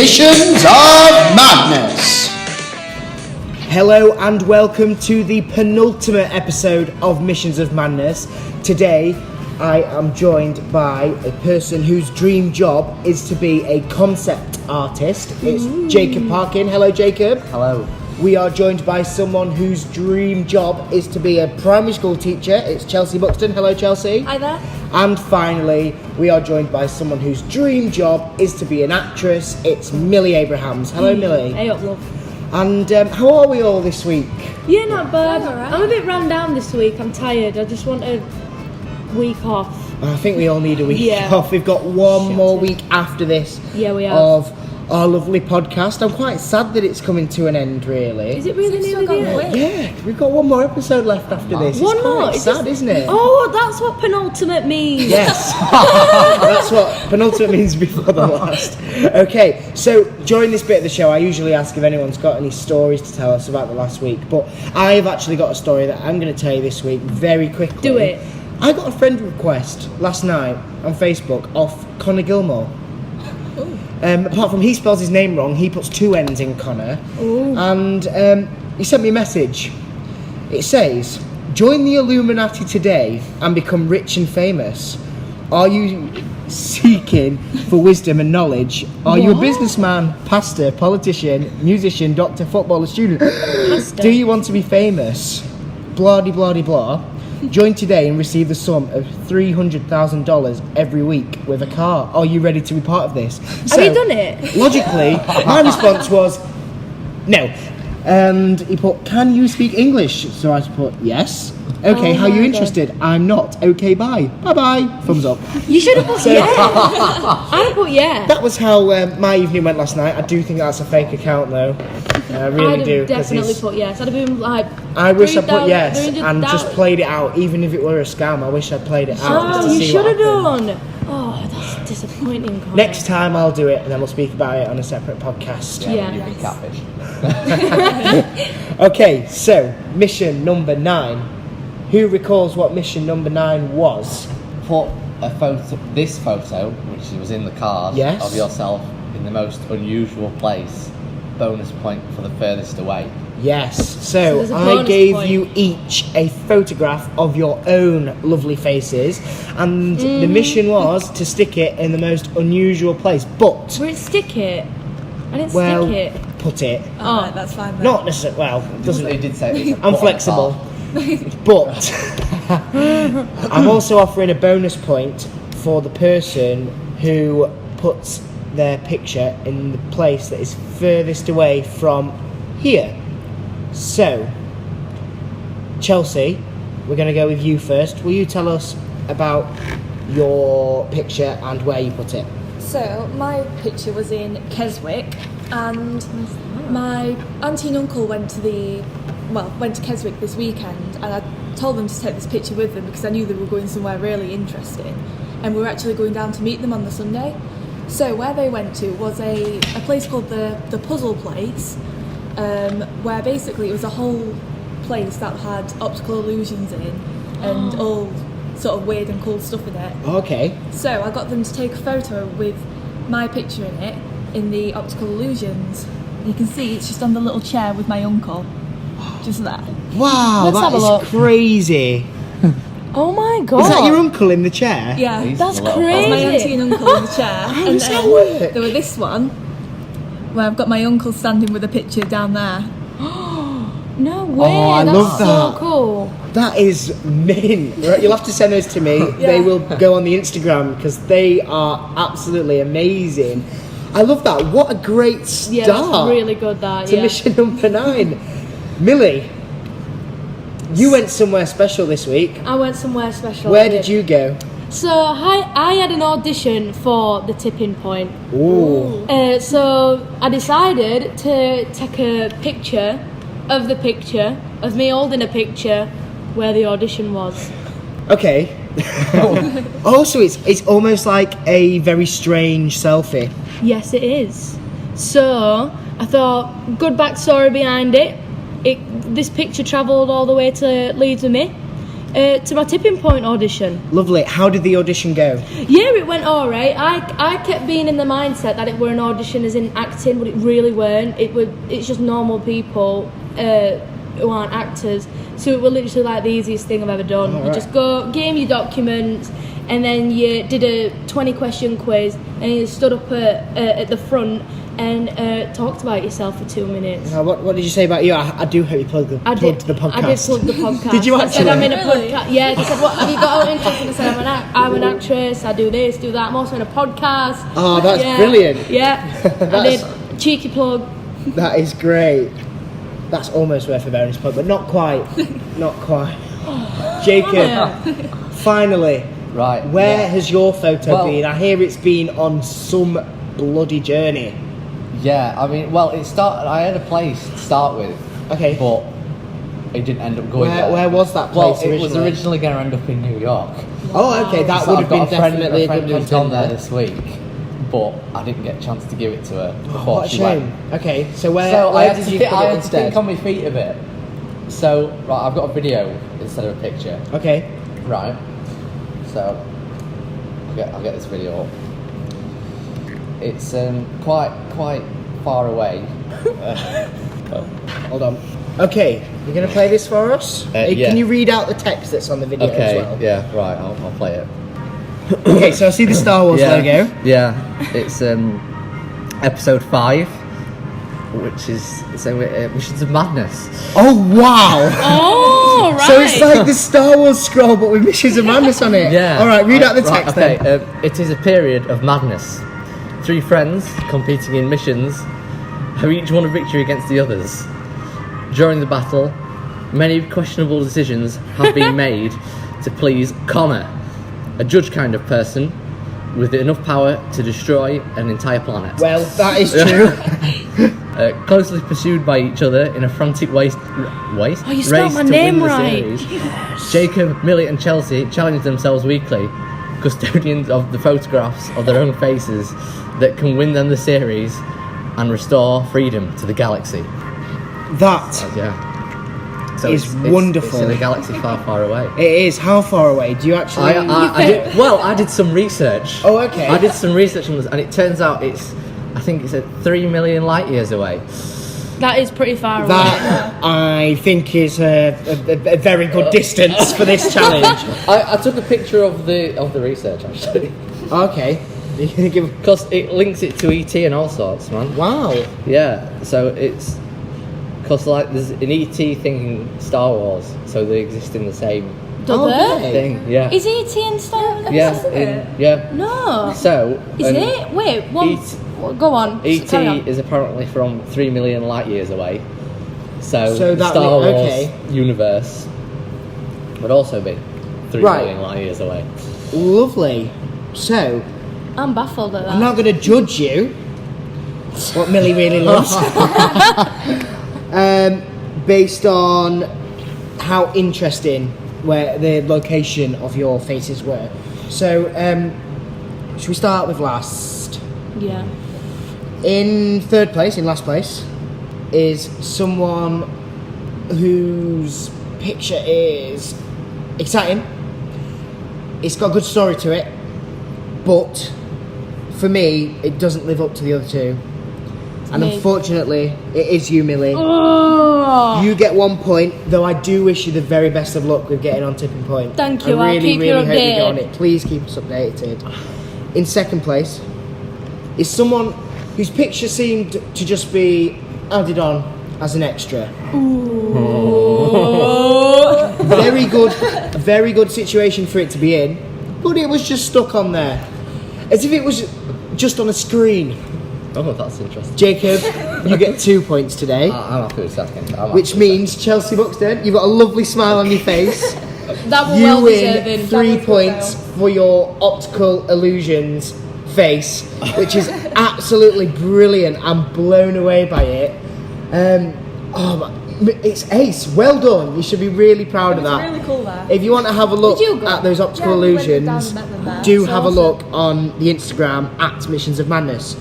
Missions of Madness. Hello and welcome to the penultimate episode of Missions of Madness. Today I am joined by a person whose dream job is to be a concept artist. It's Jacob Parkin. Hello, Jacob. Hello. We are joined by someone whose dream job is to be a primary school teacher. It's Chelsea Buxton. Hello, Chelsea. Hi there. And finally, we are joined by someone whose dream job is to be an actress. It's Millie Abrahams. Hello, Millie. Hey up, love. And how are we all this week? Yeah, not bad. I'm alright. I'm a bit run down this week. I'm tired. I just want a week off. I think we all need a week Yeah. off. We've got one more week after this Yeah, we have. of our lovely podcast. I'm quite sad that it's coming to an end, really. Is it really It's nearly still the going end? quick. Yeah, we've got one more episode left after this. One it's more? quite It's sad, just- isn't it? Oh, that's what penultimate means. Yes, that's what penultimate means before the last. Okay, so during this bit of the show, I usually ask if anyone's got any stories to tell us about the last week, but I've actually got a story that I'm going to tell you this week very quickly. Do it. I got a friend request last night on Facebook off Connor Gilmore. Apart from he spells his name wrong, he puts two N's in Connor. Ooh. And he sent me a message. It says, "Join the Illuminati today and become rich and famous. Are you seeking for wisdom and knowledge? Are you a What? businessman, pastor, politician, musician, doctor, footballer, student? Pastor. Do you want to be famous? Blah de blah de blah. Join today and receive the sum of $300,000 every week with a car. Are you ready to be part of this?" Have you done it? Logically, my response was no. And he put, "Can you speak English?" So I put, "Yes." "Okay, Oh how are you my interested?" "I'm not." "Okay, bye." "Bye bye." Thumbs up. You should have put So- yeah. I put yeah. That was how my evening went last night. I do think that's a fake account though. I really I'd do. have 'cause definitely he's- put yes. I'd have been like. I wish I put 3,000 yes and 300,000 just played it out, even if it were a scam. I wish I'd played it out just Oh, to you see should what have happened. done. Oh, that's disappointing. Connor. Next time I'll do it and then we'll speak about it on a separate podcast. Yeah. You've been catfish. Okay, so mission number 9. Who recalls what mission number 9 was? Put a photo, this photo, which was in the card, Yes. of yourself in the most unusual place. Bonus point for the furthest away. Yes, So so there's a I bonus gave point. you each a photograph of your own lovely faces, and the mission was to stick it in the most unusual place. But, Where it stick it? I didn't well, stick it. put it. Oh. Right, that's fine then. Not necessarily, well, it doesn't. He did say it's a I'm put flexible. card. But I'm also offering a bonus point for the person who puts their picture in the place that is furthest away from here. So, Chelsea, we're going to go with you first. Will you tell us about your picture and where you put it? So, my picture was in Keswick, and my auntie and uncle went to Keswick this weekend, and I told them to take this picture with them because I knew they were going somewhere really interesting, and we were actually going down to meet them on the Sunday. So where they went to was a place called the Puzzle Place, where basically it was a whole place that had optical illusions in and all sort of weird and cool stuff in it. Okay. So I got them to take a photo with my picture in it in the optical illusions. You can see it's just on the little chair with my uncle, just there. Wow, Let's have that a is look. crazy. Oh my god. Is that your uncle in the chair? Yeah, He's That's a little crazy. that's my bastard. auntie and uncle in the chair. And does that then work? there were this one, where I've got my uncle standing with a picture down there. No way. Oh, I That's love so that. cool. That is mint. Right, you'll have to send those to me. They Yeah. will go on the Instagram because they are absolutely amazing. I love that. What a great start Yeah, that's really good. That to yeah. mission number 9. Millie, you went somewhere special this week. I went somewhere special. Where did you go? So I had an audition for the Tipping Point. Ooh. So I decided to take a picture of the picture of me holding a picture where the audition was. Okay. Oh, so it's almost like a very strange selfie. Yes, it is. So I thought, good backstory behind it. This picture travelled all the way to Leeds with me. To my tipping point audition. Lovely. How did the audition go? Yeah, it went alright. I kept being in the mindset that it were an audition as in acting, but it really weren't. It's just normal people who aren't actors. So it was literally like the easiest thing I've ever done. All You right. just go, gave me your documents, and then you did a 20-question quiz, and you stood up at the front and talked about yourself for 2 minutes. What did you say about you? I do hope you plugged the podcast. I did plug the podcast. Did you I said I'm in a actually? podcast. Yeah, they said, what have you got out interest? And I said, I'm an actress, I do this, do that. I'm also in a podcast. Oh, that's Yeah. brilliant. Yeah, I That's- did. Cheeky plug. That is great. That's almost worth a bonus point, but not quite. Not quite. Jacob, finally, Right. where yeah. has your photo Well- been? I hear it's been on some bloody journey. Yeah, I mean, well, I had a place to start with. Okay. But it didn't end up going there. Where was that Well, place it was originally? originally going to end up in New York. Oh, okay, that So would I've have been got a friend, definitely a friend a good who's gone there contender. this week, but I didn't get a chance to give it to her before What a she shame. went. Okay, so where So I had did to, you thi- put I it had to instead? think on my feet a bit. So, right, I've got a video instead of a picture. Okay. Right. So, I'll get this video up. It's quite far away. Hold on. Okay, you're going to play this for us? Yeah. Can you read out the text that's on the video as well? yeah, right, I'll play it. Okay, so I see the Star Wars logo. Yeah, it's episode 5, which is Missions of Madness. Oh, wow! Oh, right. So it's like the Star Wars scroll, but with Missions of Madness on it. Yeah. All right, read out the Right, text okay. then. It is a period of madness. 3 friends competing in missions have each won a victory against the others. During the battle, many questionable decisions have been made to please Connor, a judge kind of person with enough power to destroy an entire planet. Well, that is true. Closely pursued by each other in a frantic race Oh, you spelled race my to name win the right. series. Jacob, Millie and Chelsea challenge themselves weekly, custodians of the photographs of their own faces that can win them the series and restore freedom to the galaxy. That Yeah. So Is wonderful. It's in a galaxy far, far away. it is. How far away? Do you actually? I did some research. Oh, okay. I did some research on this, and it turns out I think it's 3 million light years away. That is pretty far away. That I think is a very good distance for this challenge. I took a picture of the research actually, Okay, you're gonna give. because it links it to ET and all sorts, man. Wow. Yeah, so it's because like there's an ET thing in Star Wars, so they exist in the same Does it? Okay. thing. Yeah, Is E.T. in Star Wars? yeah. No. So Is and it? Wait, one. Go on. ET Carry on. is apparently from 3 million light years away. So, So the that Star would- Wars okay. universe would also be 3 Right. million light years away. Lovely. So I'm baffled at that. I'm not going to judge you. What Millie really loves. Based on how interesting where the location of your faces were. So, should we start with last? Yeah. In third place, in last place, is someone whose picture is exciting. It's got a good story to it, but for me, it doesn't live up to the other two. And me. unfortunately, it is you, Millie. Oh. You get 1 point, though I do wish you the very best of luck with getting on tipping point. Thank you, I I'll really, keep you really hope you get on updated. it. Please keep us updated. In second place is someone whose picture seemed to just be added on as an extra. Very good situation for it to be in, but it was just stuck on there. As if it was just on a screen. Oh, that's interesting. Jacob, you get 2 points today. I'm happy with second. Which means Chelsea Buxton, you've got a lovely smile on your face. That was You well win deserving. 3 was points for your optical illusions face, which is absolutely brilliant. I'm blown away by it. It's ace. Well done. You should be really proud of It was that. really cool there. If you want to have a look Did you go? at those optical Yeah, we went down illusions, and met them there. do It's have a awesome. look on the Instagram at Missions of Madness.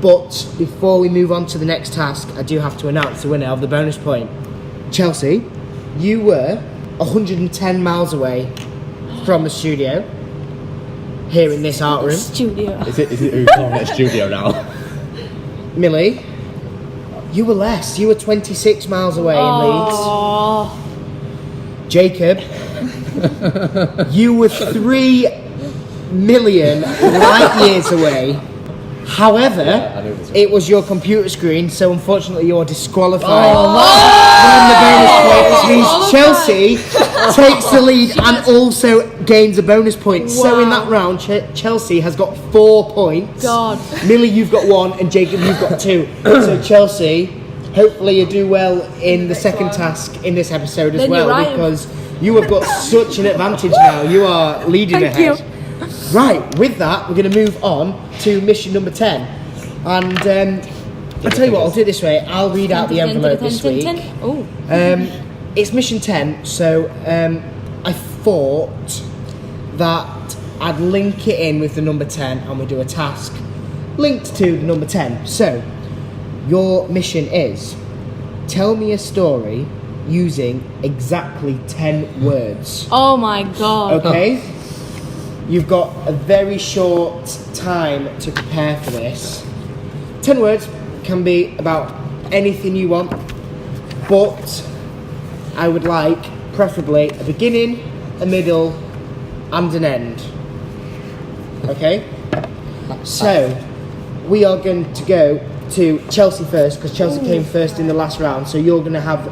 But before we move on to the next task, I do have to announce the winner of the bonus point. Chelsea, you were 110 miles away from the studio, here in this art room. Studio. Is it calling it studio now? Millie, you were less. You were 26 miles away in Leeds. Oh. Jacob, you were 3 million light years away. However, I knew this. it was your computer screen, so unfortunately you're disqualified. Winning the bonus points means Chelsea takes the lead and also gains a bonus point. So in that round, Chelsea has got 4 points. God. Millie, you've got 1, and Jacob, you've got 2. So Chelsea, hopefully you do well in the second task in this episode as Then well, you're right. because you have got such an advantage now. You are leading Thank ahead. you. Right, with that, we're going to move on to mission number 10. And I'll tell you what, I'll do it this way. I'll read out the envelope this week. Oh. It's mission 10, so I thought that I'd link it in with the number 10 and we'll do a task linked to the number 10. So, your mission is, tell me a story using exactly 10 words. Oh my God. Okay? You've got a very short time to prepare for this. 10 words can be about anything you want, but I would like, preferably, a beginning, a middle, and an end. Okay? So, we are going to go to Chelsea first, because Chelsea came first in the last round, so you're going to have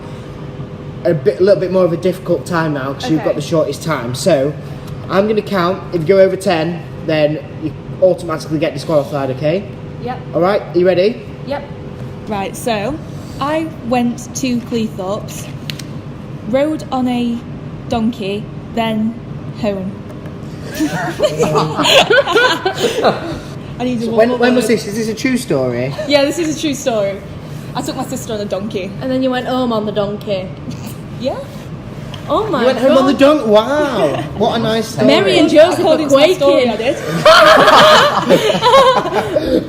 a little bit more of a difficult time now, because you've got the shortest time. So, I'm going to count. If you go over 10, then you automatically get disqualified, okay? Yep. Alright, are you ready? Yep. Right, so I went to Cleethorpes, rode on a donkey, then home. I need to When was this? Is this a true story? Yeah, this is a true story. I took my sister on a donkey. And then you went home on the donkey. Yeah. Oh my You went God. home on the donkey? Wow! What a nice story. Mary and Joseph were According to my story, I did. did.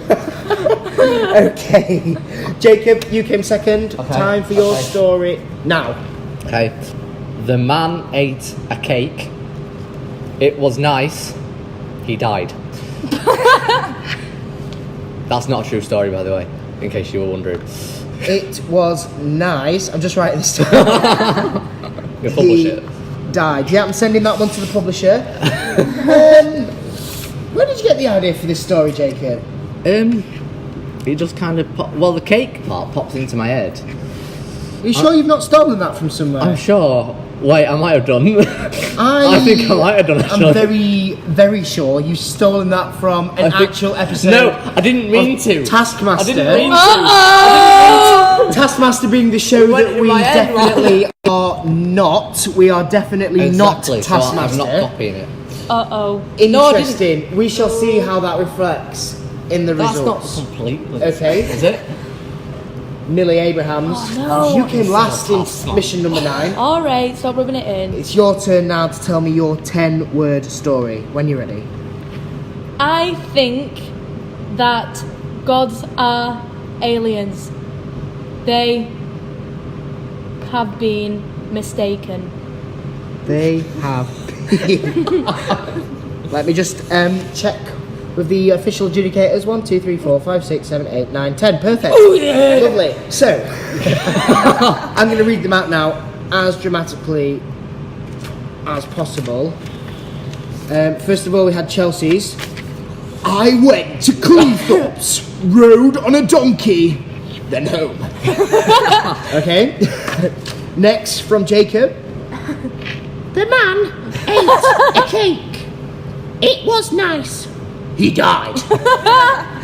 Okay. Jacob, you came second. Okay. Time for your Okay. story now. Okay. The man ate a cake. It was nice. He died. That's not a true story, by the way, in case you were wondering. It was nice. I'm just writing this down. You'll publish it. Died. Yeah, I'm sending that one to the publisher. Where did you get the idea for this story, Jacob? It just kind of the cake part pops into my head. Are you sure you've not stolen that from somewhere? I'm sure. Wait, I might have done. I think I might have done. Actually. I'm very, very sure you've stolen that from an actual episode. No, I didn't mean of to. Taskmaster. I didn't mean to. Taskmaster being the show went that in we my head, definitely are not. We are definitely Exactly, not so I'm Taskmaster. not copying it. Uh-oh. Interesting. We shall see how that reflects in the That's results. not completely. Okay. Is it? Millie Abrahams, no. you came last in Taskmaster. mission number 9. All right, stop rubbing it in. It's your turn now to tell me your 10-word story. When you're ready. I think that gods are aliens. They have been mistaken. They have been. Let me just check with the official adjudicators. 1, 2, 3, 4, 5, 6, 7, 8, 9, 10. Perfect. Oh, yeah. Lovely. So, I'm going to read them out now as dramatically as possible. First of all, we had Chelsea's. I went to Cleethorpes, rode on a donkey, then home. Okay. Next, from Jacob. The man ate a cake. It was nice. He died.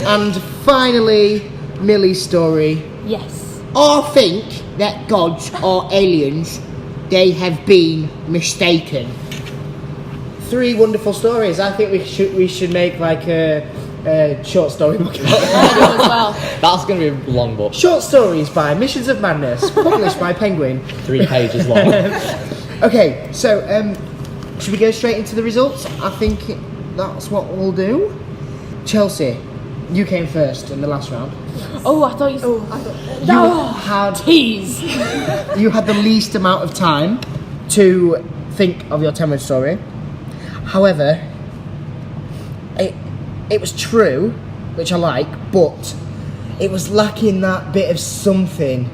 And finally, Millie's story. Yes. I think that gods are aliens. They have been mistaken. 3 wonderful stories. I think we should make like a short story book. I do as well. That's going to be a long book. Short stories by Missions of Madness, published by Penguin. 3 pages long. Okay, so should we go straight into the results? I think that's what we'll do. Chelsea, you came first in the last round. Oh, I thought you. You had Tease. you had the least amount of time. to think of your 10-word story. However, it was true, which I like, but it was lacking that bit of something.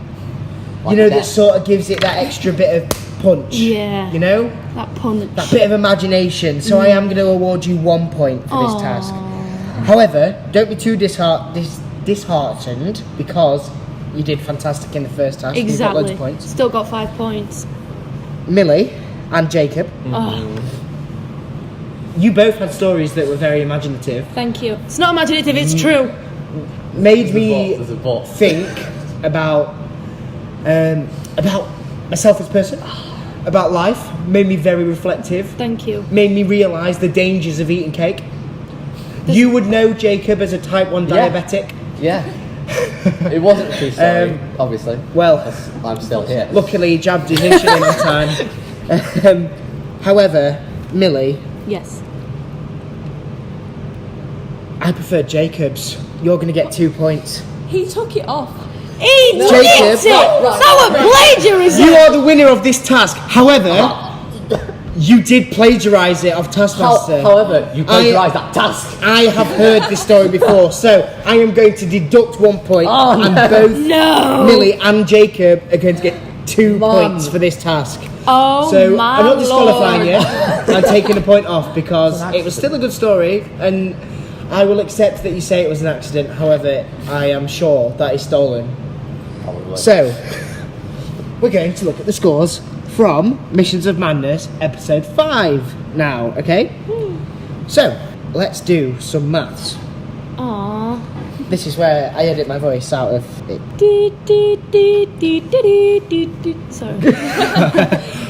Like that depth. sort of gives it that extra bit of punch. Yeah. You know? That punch. That bit of imagination. So I am going to award you 1 point for this task. However, don't be too disheartened because you did fantastic in the first task. You've got loads Exactly. of points. Still got 5 points. Millie and Jacob, Oh, you both had stories that were very imaginative. thank you. It's not imaginative, it's true. Made me There's a but. think about myself as a person, about life. Made me very reflective. Thank you. Made me realise the dangers of eating cake. You would know Jacob as a type 1 Yeah. diabetic. Yeah. It wasn't a true story, obviously. Well, 'cause I'm still here. luckily he jabbed his insulin in time. However, Millie, Yes. I prefer Jacob's. You're going to get 2 points. He took it off. He Jacob. nicked it! That was plagiarism! You are the winner of this task. However, you did plagiarise it of Taskmaster. However, you plagiarised that task. I have heard this story before, so I am going to deduct 1 point, Oh, and no. both No! Millie and Jacob are going to get 2 Mum. points for this task. Oh So my I'm not disqualifying Lord. you. I'm taking a point off because it was still a good story, and I will accept that you say it was an accident. However, I am sure that is stolen. Probably. So we're going to look at the scores from Missions of Madness episode 5 now, okay? So let's do some maths. Aww. This is where I edit my voice out of it. Sorry.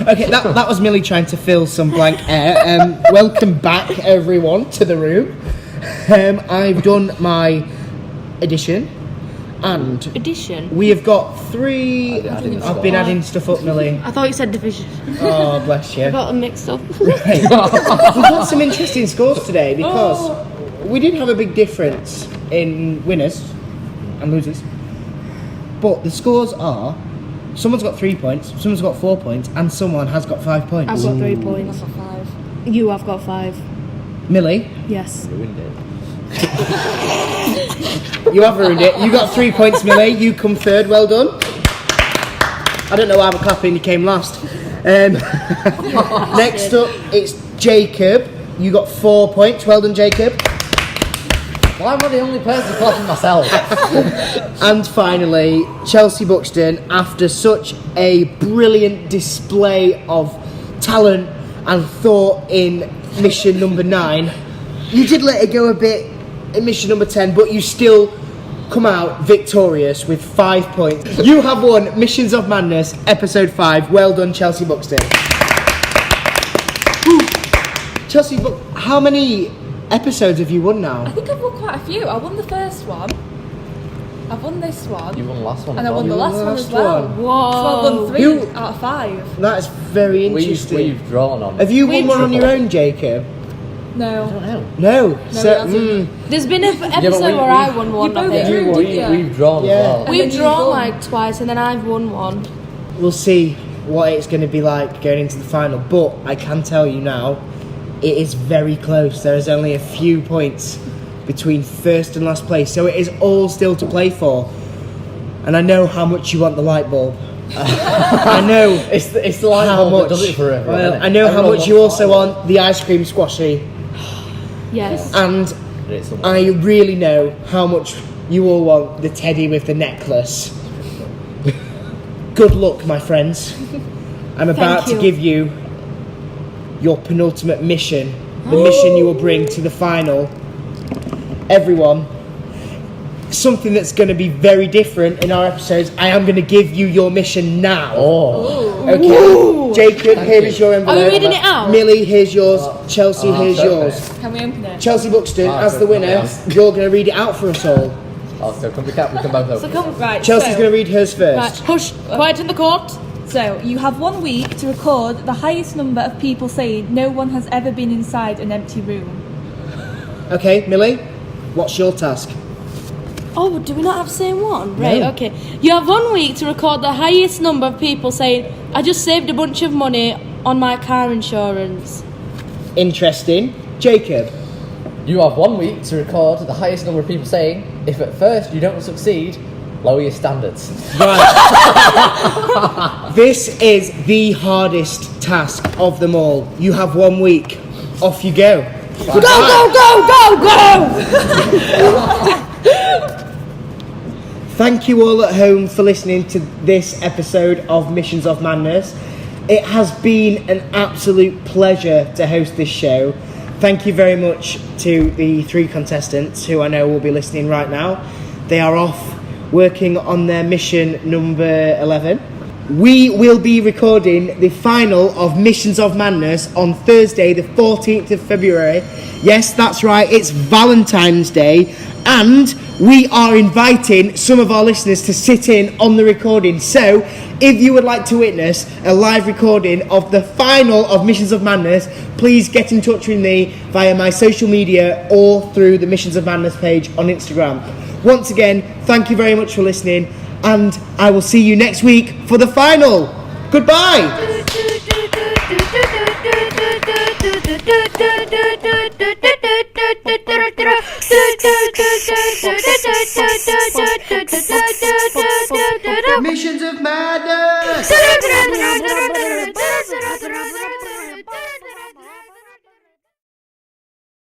Okay, that was Millie trying to fill some blank air. Welcome back, everyone, to the room. I've done my addition, and Addition. we have got 3. Adding I've been adding stuff up, Millie. I thought you said division. Oh, bless you. I got them mixed up. We've got some interesting scores today because we did have a big difference in winners and losers. But the scores are: someone's got 3 points, someone's got 4 points, and someone has got 5 points. I've got 3 points. That's a 5. You have got 5. Millie, Yes. Ruined it. you have ruined it. You got 3 points, Millie. You come third. Well done. I don't know why I'm clapping. You came last. Next up, it's Jacob. You got 4 points. Well done, Jacob. Why am I the only person clapping myself? And finally, Chelsea Buxton, after such a brilliant display of talent and thought in mission number 9, you did let it go a bit in mission number 10, but you still come out victorious with 5 points. You have won Missions of Madness, episode 5. Well done, Chelsea Buxton. Whew. Chelsea, how many episodes have you won now? I think I've won quite a few. I won the first one. I've won this one. You won the last one. And as I won the well. last one last as well. one. Whoa. So I've won 3 Who- out of 5. That is very interesting. We've drawn on. Have you won We've one on your own, Jacob? I No. don't know. No. he So, hasn't. There's been an episode we- where I won one, You I both think. drew, didn't you? We've drawn Yeah. as well. And We've then you drawn won. like twice and then I've won one. we'll see what it's going to be like going into the final. But I can tell you now, it is very close. There is only a few points between first and last place, so it is all still to play for. And I know how much you want the light bulb. I know It's the light how bulb much. that does it for everyone. Well, isn't it? I know how Everyone much you wants also light bulb. want the ice cream squashy, Yes. and It's the one. I really know how much you all want the teddy with the necklace. Good luck, my friends. I'm about to you. give you your penultimate mission, the mission you will bring to the final. Everyone, something that's going to be very different in our episodes. I am going to give you your mission now. Oh. Okay, Jacob, here is your envelope. Are we reading it out? Millie, here's yours. Chelsea, here's okay. yours. Can we open it? Chelsea Buxton, Ah, as the winner, yes. you're going to read it out for us all. Oh, so we can both So open. come Right. Chelsea's so, going to read hers right, first. hush, quiet in the court. So you have 1 week to record the highest number of people saying no one has ever been inside an empty room. Okay, Millie, what's your task? Oh, do we not have the same one? Right, No. okay. You have 1 week to record the highest number of people saying, I just saved a bunch of money on my car insurance. Interesting. Jacob. You have 1 week to record the highest number of people saying, if at first you don't succeed, lower your standards. Right. This is the hardest task of them all. You have 1 week. Off you go. Go, go, go, go, go! Thank you all at home for listening to this episode of Missions of Madness. It has been an absolute pleasure to host this show. Thank you very much to the 3 contestants who I know will be listening right now. They are off working on their mission number 11. We will be recording the final of Missions of Madness on Thursday, the 14th of February. Yes, that's right, it's Valentine's Day, and we are inviting some of our listeners to sit in on the recording. So, if you would like to witness a live recording of the final of Missions of Madness, please get in touch with me via my social media or through the Missions of Madness page on Instagram. Once again, thank you very much for listening, and I will see you next week for the final. Goodbye! Missions of Madness!